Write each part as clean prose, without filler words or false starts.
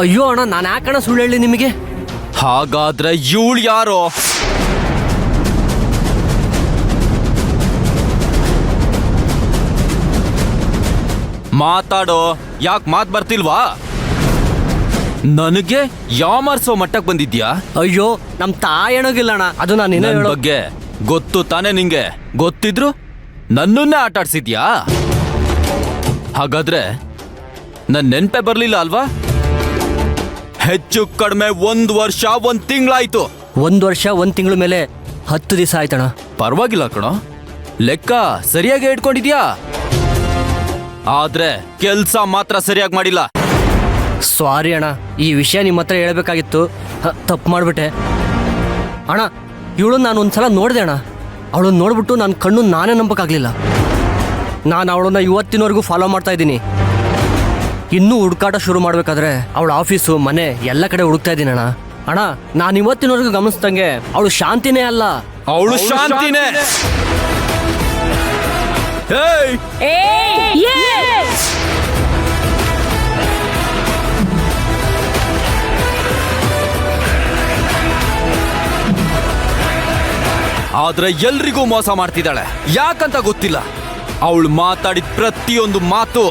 ಅಯ್ಯೋ ಅಣ್ಣ, ನಾನು ಯಾಕಣ್ಣ ಸುಳ್ಳು ಹೇಳಿ ನಿಮಗೆ? ಹಾಗಾದ್ರೆ ಇವಳು ಯಾರೋ? ಮಾತಾಡೋ, ಯಾಕೆ ಮಾತ್ ಬರ್ತಿಲ್ವಾ? ನನಗೆ ಯಾಮರ್ಸೋ ಮಟ್ಟಕ್ಕೆ ಬಂದಿದ್ಯಾ? ಅಯ್ಯೋ, ನಮ್ ತಾಯಣಗಿಲ್ಲ ಅಣ್ಣ, ಅದು ನಾನು ನನ್ ಬಗ್ಗೆ ಗೊತ್ತು ತಾನೇ ನಿಂಗೆ? ಗೊತ್ತಿದ್ರು ನನ್ನನ್ನೇ ಆಟ ಆಡ್ಸಿದ್ಯಾ? ಹಾಗಾದ್ರೆ ನನ್ ನೆನ್ಪೆ ಬರ್ಲಿಲ್ಲ ಅಲ್ವಾ? ಹೆಚ್ಚು ಕಡಿಮೆ 1 ವರ್ಷ 1 ತಿಂಗಳಾಯ್ತು. 1 ವರ್ಷ 1 ತಿಂಗಳ ಮೇಲೆ 10 ದಿವಸ ಆಯ್ತಣ್ಣ. ಪರವಾಗಿಲ್ಲ ಕಣೋ, ಲೆಕ್ಕ ಸರಿಯಾಗಿ ಇಟ್ಕೊಂಡಿದ್ಯಾ. ಆದ್ರೆ ಕೆಲ್ಸ ಮಾತ್ರ ಸರಿಯಾಗಿ ಮಾಡಿಲ್ಲ. ಸಾರಿ ಅಣ್ಣ, ಈ ವಿಷಯ ನಿಮ್ಮ ಹತ್ರ ಹೇಳ್ಬೇಕಾಗಿತ್ತು, ತಪ್ಪು ಮಾಡ್ಬಿಟ್ಟೆ ಅಣ್ಣ. ಇವಳು ನಾನು ಒಂದ್ಸಲ ನೋಡಿದೆ ಅಣ್ಣ. ಅವಳನ್ನ ನೋಡ್ಬಿಟ್ಟು ನನ್ನ ಕಣ್ಣು ನಾನೇ ನಂಬಕ್ಕಾಗ್ಲಿಲ್ಲ. ನಾನು ಅವಳನ್ನ ಇವತ್ತಿನವರೆಗೂ ಫಾಲೋ ಮಾಡ್ತಾ ಇದ್ದೀನಿ. ಇನ್ನೂ ಹುಡುಕಾಟ ಶುರು ಮಾಡ್ಬೇಕಾದ್ರೆ ಅವಳ ಆಫೀಸು, ಮನೆ ಎಲ್ಲ ಕಡೆ ಹುಡುಕ್ತಾ ಇದ್ದೀನಿ ಅಣ್ಣ. ಅಣ್ಣ, ನಾನು ಇವತ್ತಿನವರೆಗೂ ಗಮನಿಸ್ದಂಗೆ ಅವಳು ಶಾಂತಿನೇ ಅಲ್ಲ. ಅವಳು ಶಾಂತಿನೇ. ಆದ್ರೆ ಎಲ್ರಿಗೂ ಮೋಸ ಮಾಡ್ತಿದ್ದಾಳೆ. ಯಾಕಂತ ಗೊತ್ತಿಲ್ಲ. ಅವಳು ಮಾತಾಡಿದ ಪ್ರತಿಯೊಂದು ಮಾತು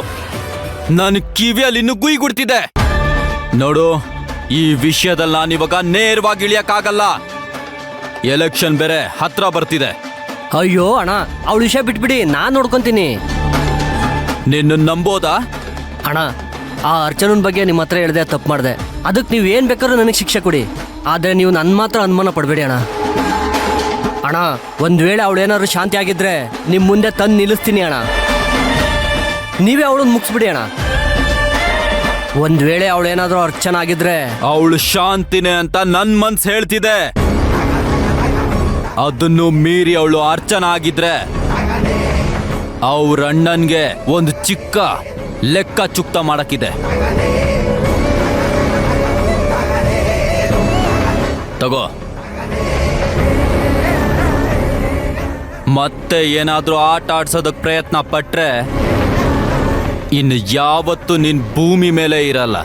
ನನ್ನ ಕಿವಿಯಲ್ಲಿ ಇನ್ನು ಗುಯ್ಗುಡ್ತಿದೆ. ನೋಡು, ಈ ವಿಷಯದಲ್ಲಿ ನಾನಿವಾಗ ನೇರವಾಗಿ ಇಳಿಯಕ್ಕಾಗಲ್ಲ. ಎಲೆಕ್ಷನ್ ಬೇರೆ ಹತ್ರ ಬರ್ತಿದೆ. ಅಯ್ಯೋ ಅಣ್ಣ, ಅವಳ ವಿಷಯ ಬಿಟ್ಬಿಡಿ, ನಾನು ನೋಡ್ಕೊಂತೀನಿ. ನಿನ್ನ ನಂಬೋದಾ? ಅಣ್ಣ, ಆ ಅರ್ಚನನ್ ಬಗ್ಗೆ ನಿಮ್ಮ ಹತ್ರ ಹೇಳ್ದೆ, ತಪ್ಪು ಮಾಡಿದೆ. ಅದಕ್ಕೆ ನೀವು ಏನು ಬೇಕಾದ್ರೂ ನನಗೆ ಶಿಕ್ಷೆ ಕೊಡಿ. ಆದರೆ ನೀವು ನನ್ನ ಮಾತ್ರ ಅನುಮಾನ ಪಡಬೇಡಿ ಅಣ್ಣ. ಅಣ್ಣ, ಒಂದು ವೇಳೆ ಅವಳು ಏನಾದ್ರು ಶಾಂತಿ ಆಗಿದ್ರೆ ನಿಮ್ಮ ಮುಂದೆ ತಂದು ನಿಲ್ಲಿಸ್ತೀನಿ ಅಣ್ಣ. ನೀವೇ ಅವಳನ್ನ ಮುಗಿಸ್ಬಿಡಿ ಅಣ್ಣ. ಒಂದು ವೇಳೆ ಅವಳು ಏನಾದರೂ ಅರ್ಚನ ಆಗಿದ್ರೆ, ಅವಳು ಶಾಂತಿನೇ ಅಂತ ನನ್ನ ಮನ್ಸು ಹೇಳ್ತಿದೆ. ಅದನ್ನು ಮೀರಿ ಅವಳು ಅರ್ಚನ ಆಗಿದ್ರೆ ಅವ್ರ ಅಣ್ಣನ್ಗೆ ಒಂದು ಚಿಕ್ಕ ಲೆಕ್ಕ ಚುಕ್ತ ಮಾಡಕ್ಕಿದೆ. ತಗೋ. ಮತ್ತೆ ಏನಾದ್ರೂ ಆಟ ಆಡ್ಸೋದಕ್ಕೆ ಪ್ರಯತ್ನ ಪಟ್ರೆ ಇನ್ನು ಯಾವತ್ತೂ ನಿನ್ ಭೂಮಿ ಮೇಲೆ ಇರಲ್ಲ.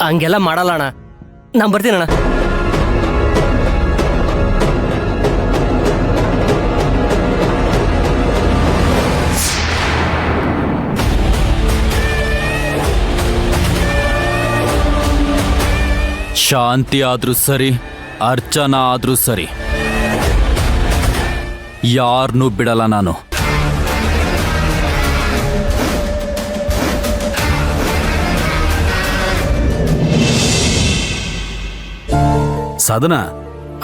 ಹಂಗೆಲ್ಲ ಮಾಡಲ್ಲ ಅಣ್ಣ, ನಾನು ಬರ್ತೀನಿ ಅಣ್ಣ. ಶಾಂತಿ ಆದ್ರೂ ಸರಿ, ಅರ್ಚನಾ ಆದ್ರೂ ಸರಿ, ಯಾರನ್ನೂ ಬಿಡಲ್ಲ ನಾನು. ಸಾಧನಾ,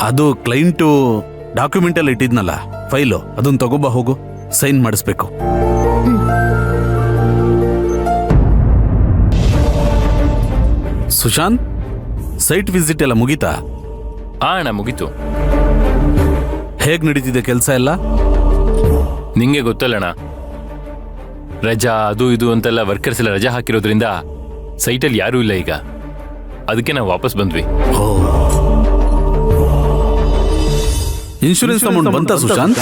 ಅದು ಕ್ಲೈಂಟು ಡಾಕ್ಯುಮೆಂಟ್ ಅಲ್ಲಿ ಇಟ್ಟಿದ್ನಲ್ಲ ಫೈಲು, ಅದನ್ನ ತಗೋಬಾ, ಹೋಗು, ಸೈನ್ ಮಾಡಿಸ್ಬೇಕು. ಸುಶಾಂತ್, ಸೈಟ್ ವಿಸಿಟ್ ಎಲ್ಲ ಮುಗೀತಾ? ಅಣ್ಣ ಮುಗೀತು. ಹೇಗ್ ನಡೀತಿದೆ ಕೆಲಸ ಎಲ್ಲ? ನಿಂಗೆ ಗೊತ್ತಲ್ಲಣ್ಣ, ರಜಾ ಅದು ಇದು ಅಂತೆಲ್ಲ ವರ್ಕರ್ಸ್ ಎಲ್ಲ ರಜಾ ಹಾಕಿರೋದ್ರಿಂದ ಸೈಟಲ್ಲಿ ಯಾರೂ ಇಲ್ಲ ಈಗ. ಅದಕ್ಕೆ ನಾವು ವಾಪಸ್ ಬಂದ್ವಿ. ಇನ್ಶೂರೆನ್ಸ್ ಅಮೌಂಟ್ ಬಂತಾ ಸುಶಾಂತ್?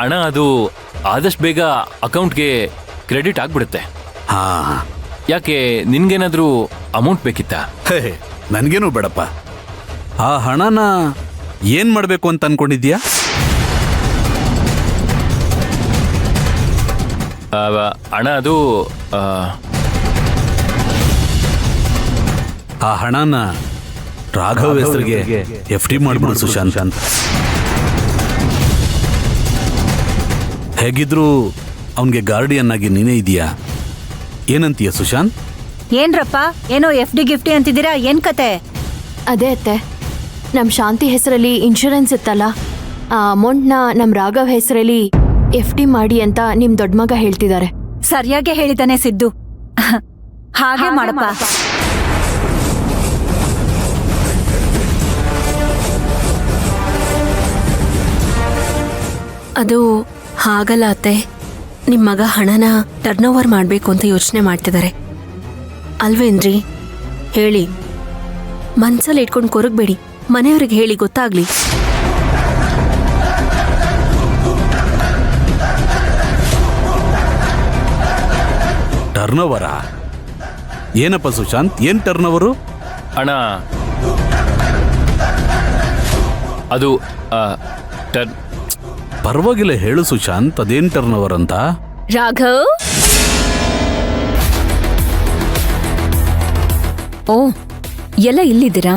ಅಣ್ಣ, ಅದು ಆದಷ್ಟು ಬೇಗ ಅಕೌಂಟ್ಗೆ ಕ್ರೆಡಿಟ್ ಆಗ್ಬಿಡುತ್ತೆ. ಹಾ, ಯಾಕೆ, ನಿನ್ಗೇನಾದ್ರೂ ಅಮೌಂಟ್ ಬೇಕಿತ್ತಾ? ನನ್ಗೇನು ಬೇಡಪ್ಪ. ಆ ಹಣನ ಏನ್ ಮಾಡ್ಬೇಕು ಅಂತ ಅನ್ಕೊಂಡಿದ್ಯಾ? ಅಣ್ಣ, ಅದು ಆ ಹಣನ ರಾಘವ್ ಹೆಸರಿಗೆ FD ಮಾಡ್ಬಿಡು ಸುಶಾಂತ್. ಹೇಗಿದ್ರು ಅವನ್ಗೆ ಗಾರ್ಡಿಯನ್ ಆಗಿ ನೀನೇ ಇದೀಯಾ, ಏನಂತೀಯ ಸುಶಾಂತ್? ಏನ್ರಪ್ಪ, ಏನೋ FD ಗಿಫ್ಟಿ ಅಂತಿದ್ದೀರಾ, ಏನ್ ಕತೆ? ಅದೇ ಅತ್ತೆ, ನಮ್ಮ ಶಾಂತಿ ಹೆಸರಲ್ಲಿ ಇನ್ಶೂರೆನ್ಸ್ ಇತ್ತಲ್ಲ, ಆ ಅಮೌಂಟ್ನ ನಮ್ಮ ರಾಘವ್ ಹೆಸರಲ್ಲಿ FD ಮಾಡಿ ಅಂತ ನಿಮ್ ದೊಡ್ಡ ಮಗ ಹೇಳ್ತಿದ್ದಾರೆ. ಸರಿಯಾಗಿ ಹೇಳಿದಾನೆ ಸಿದ್ದು, ಹಾಗೆ ಮಾಡಪ್ಪ. ಅದು ಹಾಗಲ್ಲ ಅತ್ತೆ, ನಿಮ್ಮ ಮಗ ಹಣನ ಟರ್ನ್ ಓವರ್ ಮಾಡಬೇಕು ಅಂತ ಯೋಚನೆ ಮಾಡ್ತಿದ್ದಾರೆ ಅಲ್ವೇನ್ರಿ? ಹೇಳಿ, ಮನ್ಸಲ್ಲಿ ಇಟ್ಕೊಂಡು ಕೊರಗಬೇಡಿ, ಮನೆಯವ್ರಿಗೆ ಹೇಳಿ, ಗೊತ್ತಾಗ್ಲಿ. ಟರ್ನ್ ಓವರಾ? ಏನಪ್ಪ ಸುಶಾಂತ್, ಏನ್ ಟರ್ನ್ ಓವರು? ಅಣ್ಣ ಅದು ಟರ್ನ್ ಪರವಾಗಿಲ್ಲ ಹೇಳು ಸುಶಾಂತ್, ಅದೇನ್ ಟರ್ನ್ ಓವರ್ ಅಂತ. ರಾಘವ್, ಓ ಎಲ್ಲ ಇಲ್ಲಿದ್ದೀರಾ?